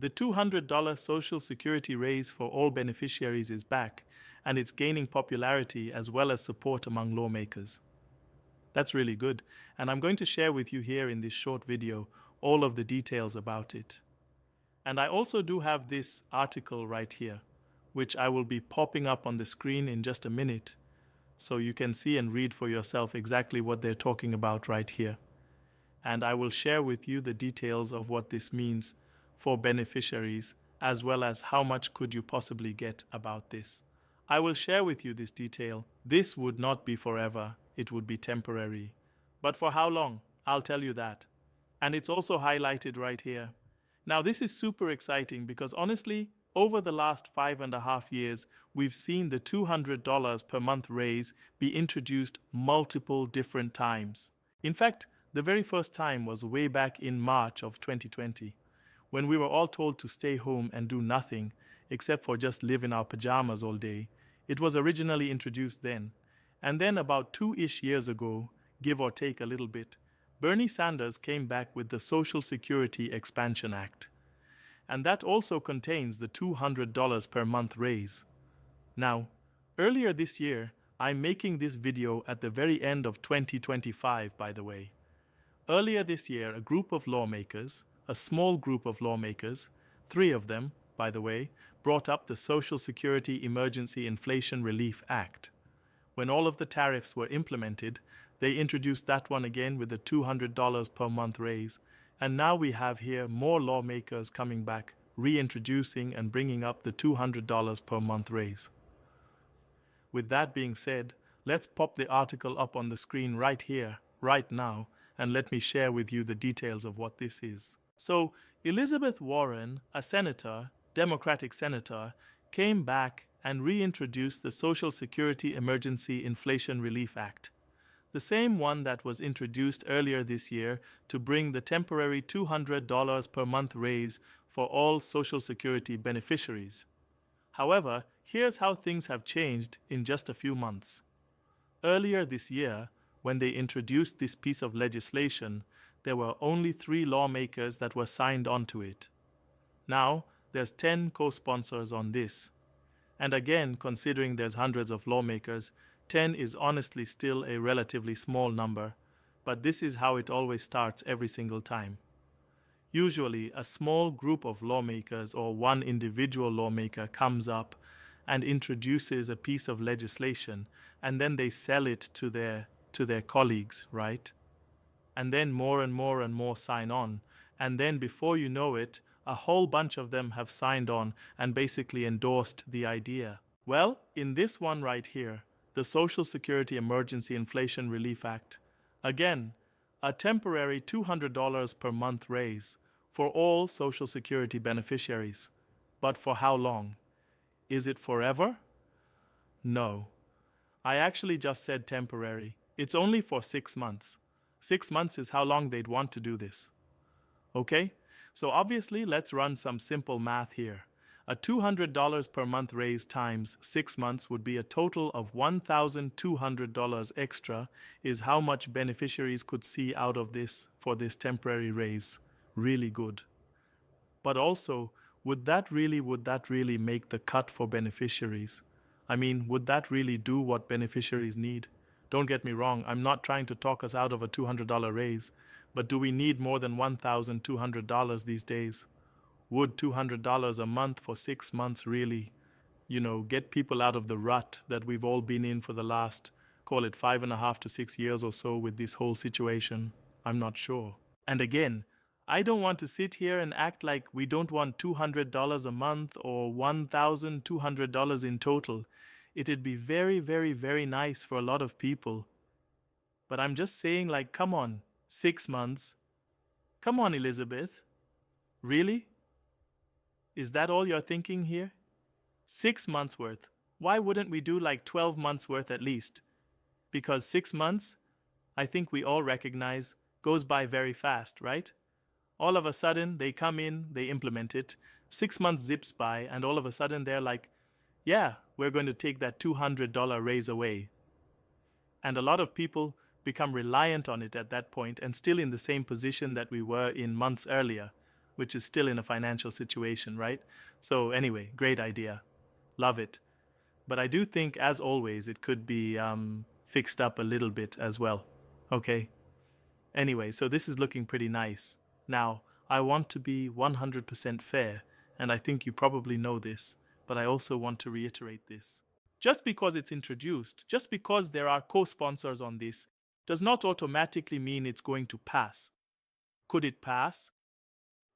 The $200 Social Security raise for all beneficiaries is back, and it's gaining popularity as well as support among lawmakers. That's really good, and I'm going to share with you here in this short video all of the details about it. And I also do have this article right here, which I will be popping up on the screen in just a minute, so you can see and read for yourself exactly what they're talking about right here. And I will share with you the details of what this means for beneficiaries, as well as how much could you possibly get about this. I will share with you this detail. This would not be forever, it would be temporary. But for how long? I'll tell you that. And it's also highlighted right here. Now this is super exciting because honestly, over the last 5.5 years, we've seen the $200 per month raise be introduced multiple different times. In fact, the very first time was way back in March of 2020. When we were all told to stay home and do nothing, except for just live in our pajamas all day. It was originally introduced then. And then about 2-ish years ago, give or take a little bit, Bernie Sanders came back with the Social Security Expansion Act. And that also contains the $200 per month raise. Now, earlier this year, I'm making this video at the very end of 2025, by the way. Earlier this year, a group of lawmakers, a small group of lawmakers, 3 of them, by the way, brought up the Social Security Emergency Inflation Relief Act. When all of the tariffs were implemented, they introduced that one again with a $200 per month raise, and now we have here more lawmakers coming back, reintroducing and bringing up the $200 per month raise. With that being said, let's pop the article up on the screen right here, right now, and let me share with you the details of what this is. So, Elizabeth Warren, a senator, Democratic senator, came back and reintroduced the Social Security Emergency Inflation Relief Act, the same one that was introduced earlier this year to bring the temporary $200 per month raise for all Social Security beneficiaries. However, here's how things have changed in just a few months. Earlier this year, when they introduced this piece of legislation, there were only 3 lawmakers that were signed onto it. Now, there's 10 co-sponsors on this. And again, considering there's hundreds of lawmakers, 10 is honestly still a relatively small number, but this is how it always starts every single time. Usually, a small group of lawmakers or one individual lawmaker comes up and introduces a piece of legislation, and then they sell it to their colleagues, right? And then more and more and more sign on, and then before you know it, a whole bunch of them have signed on and basically endorsed the idea. Well, in this one right here, the Social Security Emergency Inflation Relief Act, again, a temporary $200 per month raise for all Social Security beneficiaries. But for how long? Is it forever? No. I actually just said temporary. It's only for 6 months. 6 months is how long they'd want to do this. Okay? So obviously, let's run some simple math here. A $200 per month raise times 6 months would be a total of $1,200 extra is how much beneficiaries could see out of this for this temporary raise. Really good. But also, would that really make the cut for beneficiaries? I mean, would that really do what beneficiaries need? Don't get me wrong, I'm not trying to talk us out of a $200 raise, but do we need more than $1,200 these days? Would $200 a month for 6 months really, get people out of the rut that we've all been in for the last, call it 5.5 to 6 years or so with this whole situation? I'm not sure. And again, I don't want to sit here and act like we don't want $200 a month or $1,200 in total. It'd be very, very, very nice for a lot of people. But I'm just saying, come on, 6 months. Come on, Elizabeth. Really? Is that all you're thinking here? 6 months worth. Why wouldn't we do 12 months worth at least? Because 6 months, I think we all recognize, goes by very fast, right? All of a sudden, they come in, they implement it, 6 months zips by, and all of a sudden they're like, yeah, we're going to take that $200 raise away. And a lot of people become reliant on it at that point and still in the same position that we were in months earlier, which is still in a financial situation, right? So anyway, great idea. Love it. But I do think, as always, it could be fixed up a little bit as well. Okay? Anyway, so this is looking pretty nice. Now, I want to be 100% fair, and I think you probably know this, but I also want to reiterate this. Just because it's introduced, just because there are co-sponsors on this, does not automatically mean it's going to pass. Could it pass?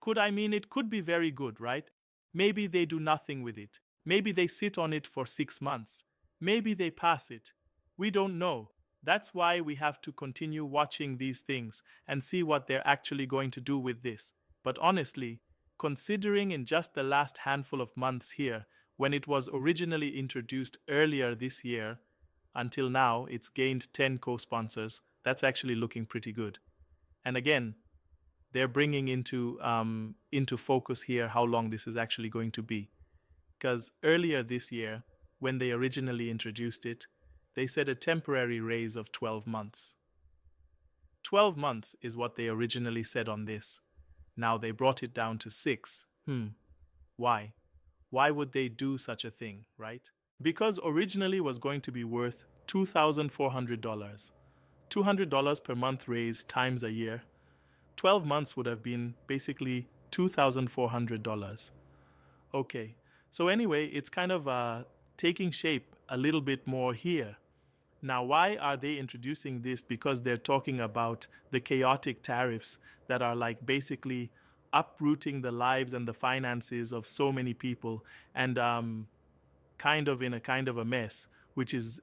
It could be very good, right? Maybe they do nothing with it. Maybe they sit on it for 6 months. Maybe they pass it. We don't know. That's why we have to continue watching these things and see what they're actually going to do with this. But honestly, considering in just the last handful of months here, when it was originally introduced earlier this year, until now it's gained 10 co-sponsors, that's actually looking pretty good. And again, they're bringing into focus here how long this is actually going to be. Because earlier this year, when they originally introduced it, they said a temporary raise of 12 months. 12 months is what they originally said on this. Now they brought it down to 6. Why? Why would they do such a thing, right? Because originally was going to be worth $2,400. $200 per month raise times a year. 12 months would have been basically $2,400. Okay, so anyway, it's kind of taking shape a little bit more here. Now, why are they introducing this? Because they're talking about the chaotic tariffs that are like basically uprooting the lives and the finances of so many people and kind of a mess, which is,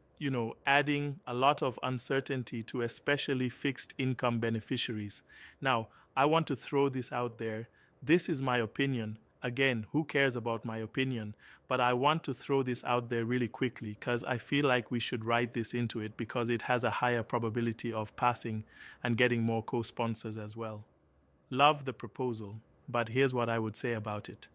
adding a lot of uncertainty to especially fixed income beneficiaries. Now, I want to throw this out there. This is my opinion. Again, who cares about my opinion? But I want to throw this out there really quickly because I feel like we should write this into it because it has a higher probability of passing and getting more co-sponsors as well. Love the proposal, but here's what I would say about it.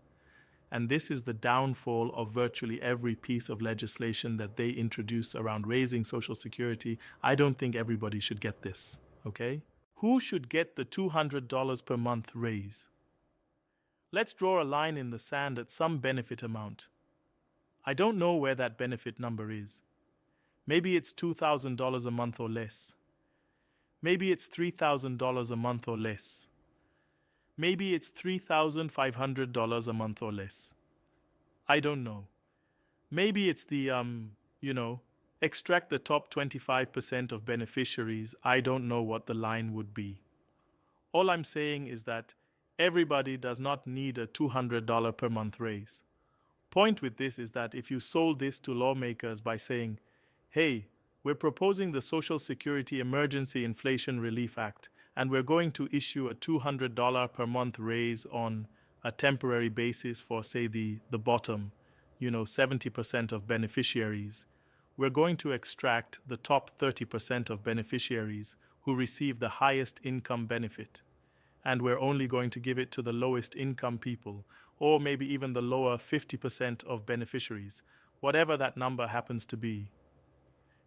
And this is the downfall of virtually every piece of legislation that they introduce around raising Social Security. I don't think everybody should get this, okay? Who should get the $200 per month raise? Let's draw a line in the sand at some benefit amount. I don't know where that benefit number is. Maybe it's $2,000 a month or less. Maybe it's $3,000 a month or less. Maybe it's $3,500 a month or less. I don't know. Maybe it's the, extract the top 25% of beneficiaries. I don't know what the line would be. All I'm saying is that everybody does not need a $200 per month raise. Point with this is that if you sold this to lawmakers by saying, hey, we're proposing the Social Security Emergency Inflation Relief Act, and we're going to issue a $200 per month raise on a temporary basis for, say, the bottom, 70% of beneficiaries. We're going to extract the top 30% of beneficiaries who receive the highest income benefit. And we're only going to give it to the lowest income people, or maybe even the lower 50% of beneficiaries, whatever that number happens to be.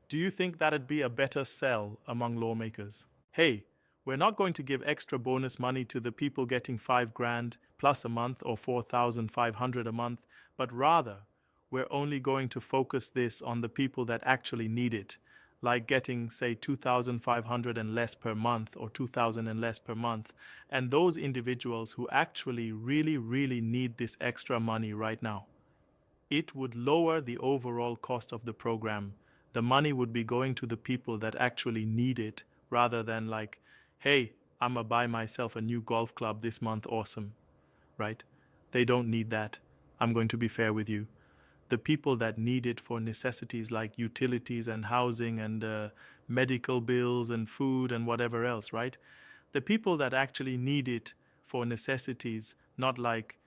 Do you think that'd be a better sell among lawmakers? Hey, we're not going to give extra bonus money to the people getting $5,000 plus a month or $4,500 a month, but rather, we're only going to focus this on the people that actually need it, like getting, say, $2,500 and less per month or $2,000 and less per month, and those individuals who actually really, really need this extra money right now. It would lower the overall cost of the program. The money would be going to the people that actually need it, rather than like, hey, I'm gonna buy myself a new golf club this month, awesome, right? They don't need that. I'm going to be fair with you. The people that need it for necessities like utilities and housing and medical bills and food and whatever else, right? The people that actually need it for necessities, not like,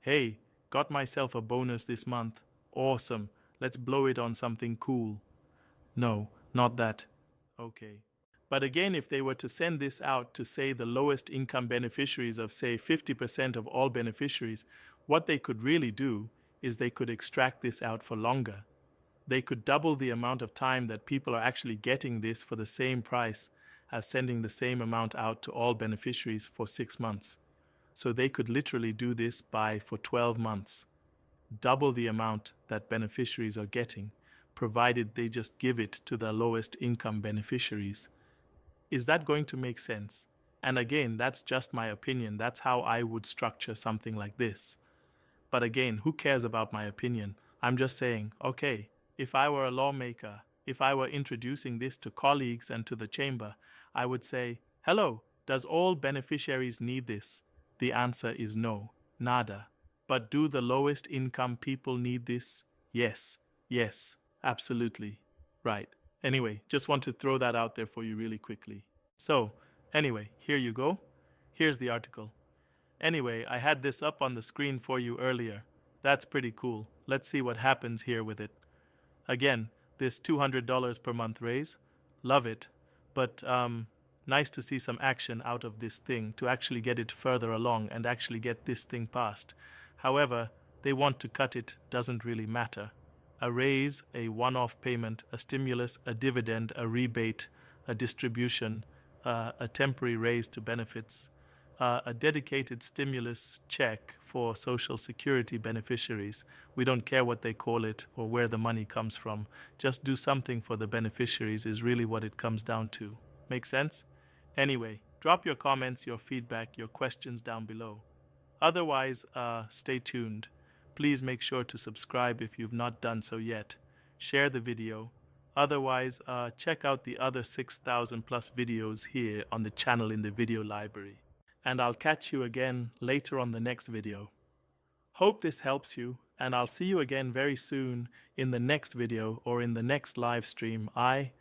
hey, got myself a bonus this month, awesome, let's blow it on something cool. No, not that. Okay. But again, if they were to send this out to, say, the lowest income beneficiaries of, say, 50% of all beneficiaries, what they could really do is they could extract this out for longer. They could double the amount of time that people are actually getting this for the same price as sending the same amount out to all beneficiaries for 6 months. So they could literally do this for 12 months, double the amount that beneficiaries are getting, provided they just give it to the lowest income beneficiaries. Is that going to make sense? And again, that's just my opinion. That's how I would structure something like this. But again, who cares about my opinion? I'm just saying, okay, if I were a lawmaker, if I were introducing this to colleagues and to the chamber, I would say, hello, does all beneficiaries need this? The answer is no, nada. But do the lowest income people need this? Yes, yes, absolutely. Right. Anyway, just want to throw that out there for you really quickly. So, anyway, here you go. Here's the article. Anyway, I had this up on the screen for you earlier. That's pretty cool. Let's see what happens here with it. Again, this $200 per month raise. Love it. But nice to see some action out of this thing to actually get it further along and actually get this thing passed. However, they want to cut it, doesn't really matter. A raise, a one-off payment, a stimulus, a dividend, a rebate, a distribution, a temporary raise to benefits, a dedicated stimulus check for Social Security beneficiaries. We don't care what they call it or where the money comes from. Just do something for the beneficiaries is really what it comes down to. Make sense? Anyway, drop your comments, your feedback, your questions down below. Otherwise, stay tuned. Please make sure to subscribe if you've not done so yet. Share the video. Otherwise, check out the other 6,000 plus videos here on the channel in the video library. And I'll catch you again later on the next video. Hope this helps you, and I'll see you again very soon in the next video or in the next live stream. I